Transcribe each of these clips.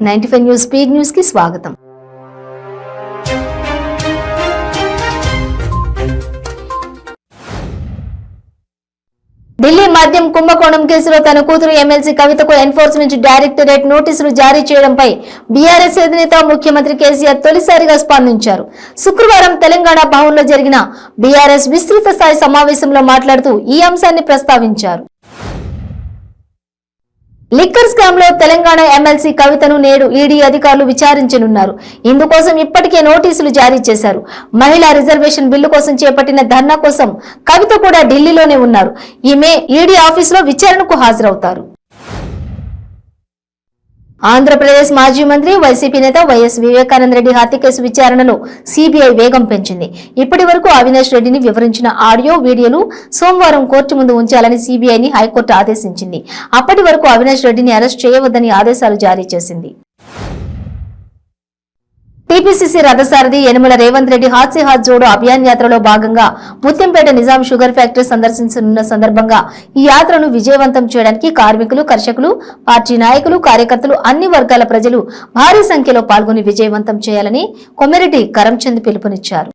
95 news speed news కి స్వాగతం. ఢిల్లీ మద్యం కుంభకోణం కేసులో తన కూతురు ఎమ్మెల్సీ కవితకు ఎన్ఫోర్స్మెంట్ డైరెక్టరేట్ నోటీసులు జారీ చేయడంపై బీఆర్ఎస్ అధినేత ముఖ్యమంత్రి కేసీఆర్ తొలిసారిగా స్పందించారు. శుక్రవారం తెలంగాణ భవన్లో జరిగిన బీఆర్ఎస్ విస్తృత స్థాయి సమావేశంలో మాట్లాడుతూ ఈ అంశాన్ని ప్రస్తావించారు. లిక్కర్ స్కామ్ లో తెలంగాణ ఎమ్మెల్సీ కవితను నేడు ఈడీ అధికారులు విచారించనున్నారు. ఇందుకోసం ఇప్పటికే నోటీసులు జారీ చేశారు. మహిళా రిజర్వేషన్ బిల్లు కోసం చేపట్టిన ధర్నా కోసం కవిత కూడా ఢిల్లీలోనే ఉన్నారు. ఈమె ఈడీ ఆఫీసులో విచారణకు హాజరవుతారు. ఆంధ్రప్రదేశ్ మాజీ మంత్రి వైసీపీ నేత వైఎస్ వివేకానంద రెడ్డి హత్య కేసు విచారణలో సిబిఐ వేగం పెంచింది. ఇప్పటి వరకు అవినాష్ రెడ్డిని వివరించిన ఆడియో వీడియోలు సోమవారం కోర్టు ముందు ఉంచాలని సిబిఐని హైకోర్టు ఆదేశించింది. అప్పటి వరకు అవినాష్ రెడ్డిని అరెస్ట్ చేయవద్దని ఆదేశాలు జారీ చేసింది. టీపీసీసీ రథసారథి యనమల రేవంత్ రెడ్డి హాత్ సే హాత్ జోడో అభియాన్ యాత్రలో భాగంగా ముత్యంపేట నిజాం షుగర్ ఫ్యాక్టరీ సందర్శించనున్న సందర్భంగా ఈ యాత్రను విజయవంతం చేయడానికి కార్మికులు, కర్షకులు, పార్టీ నాయకులు, కార్యకర్తలు, అన్ని వర్గాల ప్రజలు భారీ సంఖ్యలో పాల్గొని విజయవంతం చేయాలని కొమ్మిరెడ్డి కరంచంద్ పిలుపునిచ్చారు.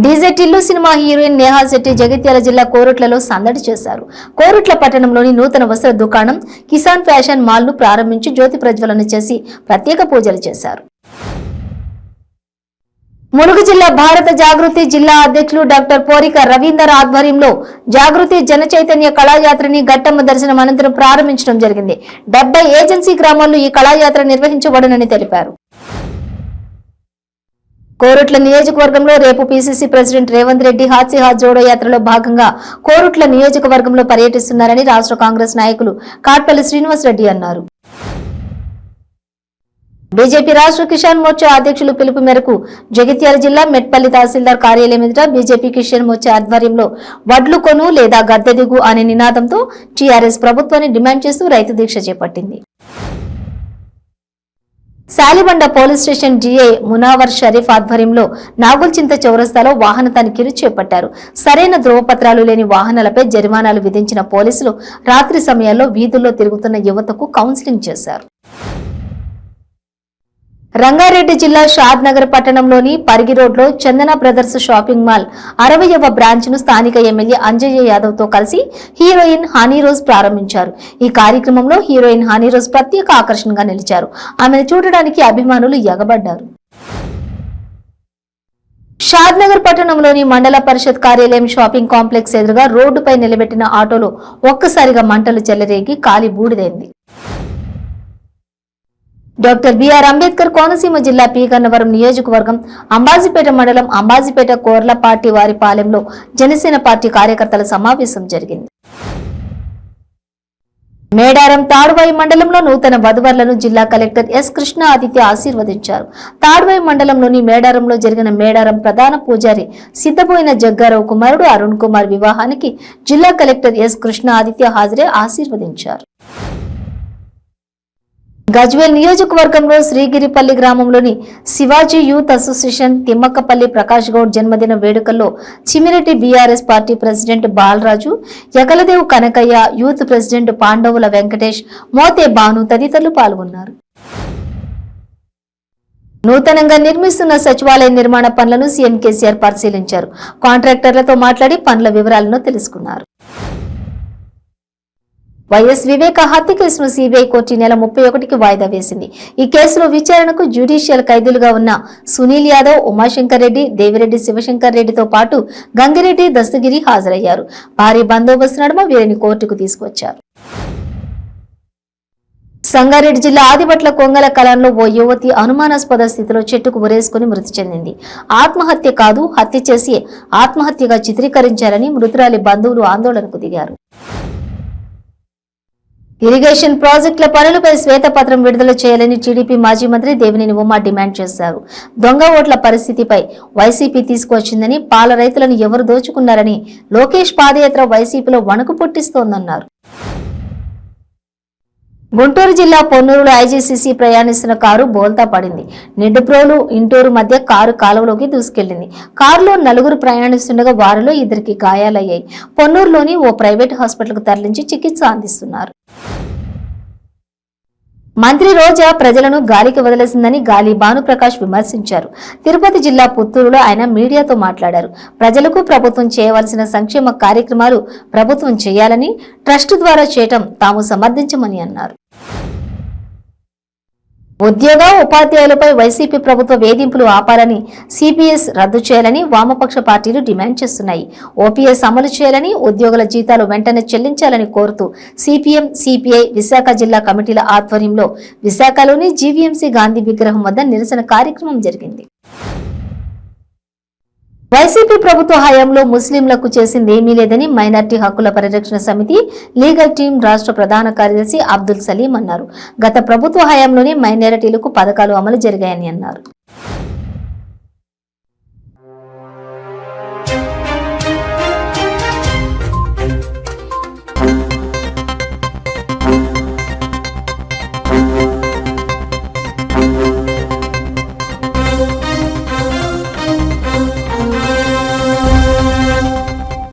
DJ Tillu cinema heroine Neha Shetty Jagtial జిల్లా కోరుట్లలో సందడి చేశారు. కోరుట్ల పట్టణంలోని నూతన వస్త్ర దుకాణం కిసాన్ ఫ్యాషన్ మాల్ ను ప్రారంభించి జ్యోతి ప్రజ్వలన చేసి ప్రత్యేక పూజలు చేశారు. ములుగు జిల్లా భారత జాగృతి జిల్లా అధ్యక్షులు డాక్టర్ పోరిక రవీందర్ ఆధ్వర్యంలో జాగృతి జన చైతన్య కళాయాత్రని ఘట్టమ్మ దర్శనం అనంతరం ప్రారంభించడం జరిగింది. 70 ఏజెన్సీ గ్రామాల్లో ఈ కళాయాత్ర నిర్వహించబడునని తెలిపారు. కోరుట్ల నియోజకవర్గంలో రేపు పీసీసీ ప్రెసిడెంట్ రేవంత్ రెడ్డి హాత్ సే హాత్ జోడో యాత్రలో భాగంగా కోరుట్ల నియోజకవర్గంలో పర్యటిస్తున్నారని రాష్ట్ర కాంగ్రెస్ నాయకులు కాట్పల్లి శ్రీనివాసరెడ్డి అన్నారు. బీజేపీ రాష్ట్ర కిసాన్ మోర్చా అధ్యక్షులు పిలుపు మేరకు జగిత్యాల జిల్లా మెట్పల్లి తహసీల్దార్ కార్యాలయం ఎదుట బీజేపీ కిసాన్ మోర్చా ఆధ్వర్యంలో వడ్లు కొను లేదా గద్దె దిగు అనే నినాదంతో టీఆర్ఎస్ ప్రభుత్వాన్ని డిమాండ్ చేస్తూ రైతు దీక్ష చేపట్టింది. Shalibanda police station GI Munawar Sharif ఆధ్వర్యంలో నాగుల్చింత చౌరస్తాలో వాహన తనిఖీలు చేపట్టారు. సరైన ధృవపత్రాలు లేని వాహనాలపై జరిమానాలు విధించిన పోలీసులు రాత్రి సమయాల్లో వీధుల్లో తిరుగుతున్న యువతకు కౌన్సిలింగ్ చేశారు. రంగారెడ్డి జిల్లా షాద్ నగర్ పట్టణంలోని పరిగి రోడ్లో చందన బ్రదర్స్ షాపింగ్ మాల్ 60వ బ్రాంచ్ ను స్థానిక ఎమ్మెల్యే అంజయ్య యాదవ్ తో కలిసి హీరోయిన్ హనీ రోజ్ ప్రారంభించారు. ఈ కార్యక్రమంలో హీరోయిన్ హనీ రోజ్ ప్రత్యేక ఆకర్షణగా నిలిచారు. ఆమెను చూడడానికి అభిమానులు ఎగబడ్డారు. షాద్ నగర్ పట్టణంలోని మండల పరిషత్ కార్యాలయం షాపింగ్ కాంప్లెక్స్ ఎదురుగా రోడ్డుపై నిలబెట్టిన ఆటోలో ఒక్కసారిగా మంటలు చెలరేగి కాలి బూడిదైంది. డాక్టర్ బిఆర్ అంబేద్కర్ కోనసీమ జిల్లా పి గన్నవరం నియోజకవర్గం అంబాజీపేట మండలం అంబాజీపేట కోర్లపాటి వారి పాలెంలో జనసేన పార్టీ కార్యకర్తల సమావేశం జరిగింది. మేడారం తాడ్వాయి మండలంలో నూతన వధువర్లను జిల్లా కలెక్టర్ ఎస్ కృష్ణ ఆదిత్య ఆశీర్వదించారు. తాడ్వాయి మండలంలోని మేడారంలో జరిగిన మేడారం ప్రధాన పూజారి సిద్ధపోయిన జగ్గారావు కుమారుడు అరుణ్ కుమార్ వివాహానికి జిల్లా కలెక్టర్ ఎస్ కృష్ణ ఆదిత్య హాజరై ఆశీర్వదించారు. గజ్వేల్ నియోజకవర్గంలో శ్రీగిరిపల్లి గ్రామంలోని శివాజీ యూత్ అసోసియేషన్ తిమ్మక్కపల్లి ప్రకాష్ గౌడ్ జన్మదిన వేడుకల్లో Chimireddy BRS party president Balaraju, Yakaladev Kanakaiah, youth president Pandavula Venkatesh, Mothe Bhanu తదితరులు పాల్గొన్నారు. నూతనంగా నిర్మిస్తున్న సచివాలయ నిర్మాణ పనులను సీఎం కేసీఆర్ పరిశీలించారు. కాంట్రాక్టర్లతో మాట్లాడి పనుల వివరాలను తెలుసుకున్నారు. వైఎస్ వివేక హత్య కేసును సిబిఐ కోర్టు నెల 31కి వాయిదా వేసింది. ఈ కేసులో విచారణకు జ్యుడిషియల్ ఖైదీలుగా ఉన్న సునీల్ యాదవ్, ఉమాశంకర్ రెడ్డి, దేవిరెడ్డి శివశంకర్ రెడ్డితో పాటు గంగిరెడ్డి, దస్తగిరి హాజరయ్యారు. భారీ బందోబస్తు నడుమ వీరిని కోర్టుకు తీసుకొచ్చారు. సంగారెడ్డి జిల్లా ఆదిబట్ల కొంగల కలాన్లో ఓ యువతి అనుమానాస్పద స్థితిలో చెట్టుకు ఉరేసుకుని మృతి చెందింది. ఆత్మహత్య కాదు, హత్య చేసి ఆత్మహత్యగా చిత్రీకరించారని మృతురాలి బంధువులు ఆందోళనకు దిగారు. ఇరిగేషన్ ప్రాజెక్టుల పనులపై శ్వేతపత్రం విడుదల చేయాలని టీడీపీ మాజీ మంత్రి దేవినేని ఉమా డిమాండ్ చేశారు. దొంగ ఓట్ల పరిస్థితిపై వైసీపీ తీసుకువచ్చిందని, పాల రైతులను ఎవరు దోచుకున్నారని లోకేష్ పాదయాత్ర వైసీపీలో వణుకు పుట్టిస్తోందన్నారు. గుంటూరు జిల్లా పొన్నూరులో ఐజీసీసీ ప్రయాణిస్తున్న కారు బోల్తా పడింది. నిడ్డుప్రోలు ఇంటూరు మధ్య కారు కాలువలోకి దూసుకెళ్లింది. కారులో 4 ప్రయాణిస్తుండగా వారిలో 2కి గాయాలయ్యాయి. పొన్నూరులోని ఓ ప్రైవేట్ హాస్పిటల్కు తరలించి చికిత్స అందిస్తున్నారు. మంత్రి రోజా ప్రజలను గాలికి వదిలేసిందని గాలి భానుప్రకాష్ విమర్శించారు. తిరుపతి జిల్లా పుత్తూరులో ఆయన మీడియాతో మాట్లాడారు. ప్రజలకు ప్రభుత్వం చేయవలసిన సంక్షేమ కార్యక్రమాలు ప్రభుత్వం చేయాలని, ట్రస్ట్ ద్వారా చేయటం తాము సమర్థించమని అన్నారు. ఉద్యోగ ఉపాధ్యాయులపై వైసీపీ ప్రభుత్వ వేధింపులు ఆపాలని, సిపిఎస్ రద్దు చేయాలని వామపక్ష పార్టీలు డిమాండ్ చేస్తున్నాయి. ఓపీఎస్ అమలు చేయాలని, ఉద్యోగుల జీతాలు వెంటనే చెల్లించాలని కోరుతూ సిపిఎం, సిపిఐ విశాఖ జిల్లా కమిటీల ఆధ్వర్యంలో విశాఖలోని జీవీఎంసీ గాంధీ విగ్రహం వద్ద నిరసన కార్యక్రమం జరిగింది. వైసీపీ ప్రభుత్వ హయాంలో ముస్లింలకు చేసింది ఏమీ లేదని మైనార్టీ హక్కుల పరిరక్షణ సమితి లీగల్ టీం రాష్ట్ర ప్రధాన కార్యదర్శి అబ్దుల్ సలీం అన్నారు. గత ప్రభుత్వ హయాంలోనే మైనారిటీలకు పథకాలు అమలు జరిగాయని అన్నారు.